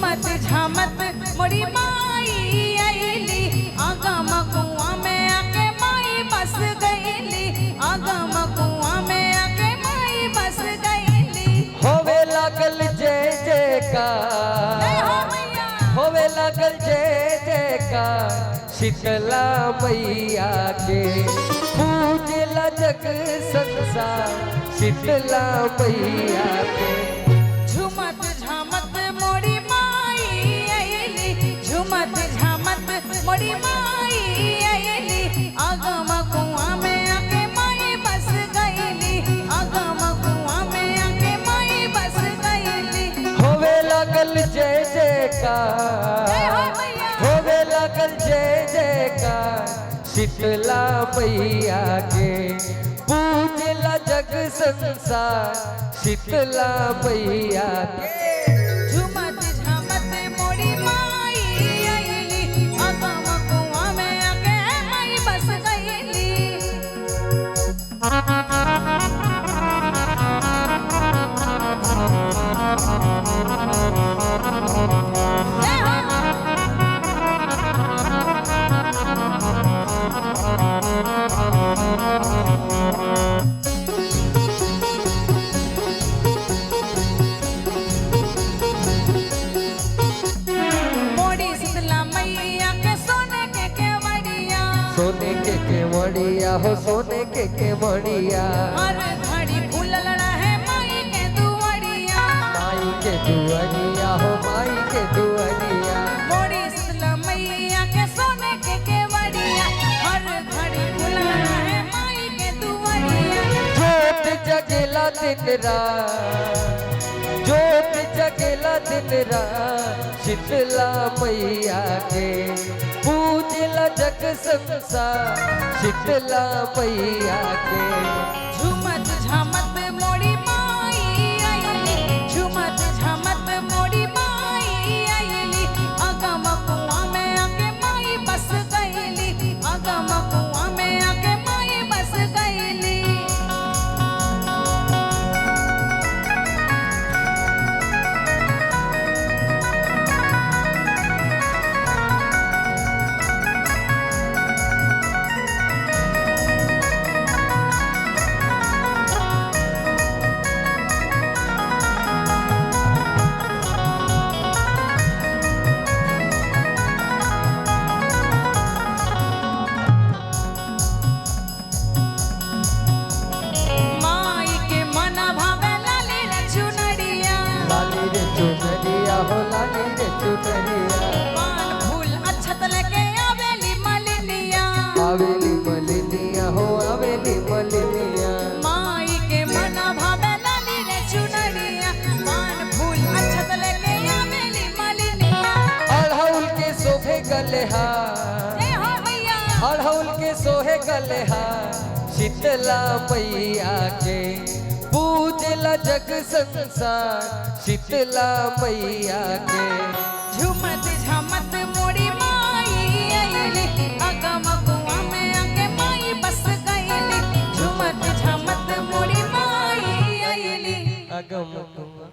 झुमत झामत मोरी माई आईली आगम कुआं में आके माई बस गईली आगम कुआं में आके माई बस गईली। होवे लागल जय जयकार होवे लागल जय जयकार शीतला मैया के पूजला जग संसार शीतला मैया के। झुमत झामत मोरी माई आईली झुमत झामत मोरी माई आईली आगम कुआं में आके माई बस गईली आगम कुआं में आके माई बस गईली। होवे लागल जय जयकार होवे लागल जय जयकार शीतला मैया के पूजला जग संसार शीतला मैया के। झुमत झामत मोरी माई आईली आगम कुआं में आके माई बस गईली। सोने के केवड़िया हो सोने के केवड़िया हर घड़ी खुलल रहे माई के दुआरिया माई के दुआरिया हो माई के दुआरिया। मोरी शीतला मैया के सोने के केवड़िया हर घड़ी खुलल रहे माई के दुआरिया। जोत जगेला दिन रात जोत जगेला दिन रात शीतला मैया के पूजला जग संसार शीतला मैया के। झुमत झामत मोरी माई आईली झुमत झामत मोरी माई आईली आगम कुआं में आके माई बस गईली आगम कुआं में आके माई बस गईली। चुनरिया हो लाली रे चुनरिया पान फूल अक्षत लेके आवेली मलिनिया आवेली मलिनिया हो आवेली मलिनिया। माई के मना भावे लाली रे चुनरिया पान फूल अक्षत लेके आवेली मलिनिया। अड़हुल के शोभे गलेहार जय हो मैया अड़हुल के सोहे गलेहार शीतला मैया के पूजला जग संसार शीतला मैया के। झुमत झामत मोरी माई आईली आगम कुआं में आके माई बस गईली झुमत झामत मोरी माई आईली आगम कुआं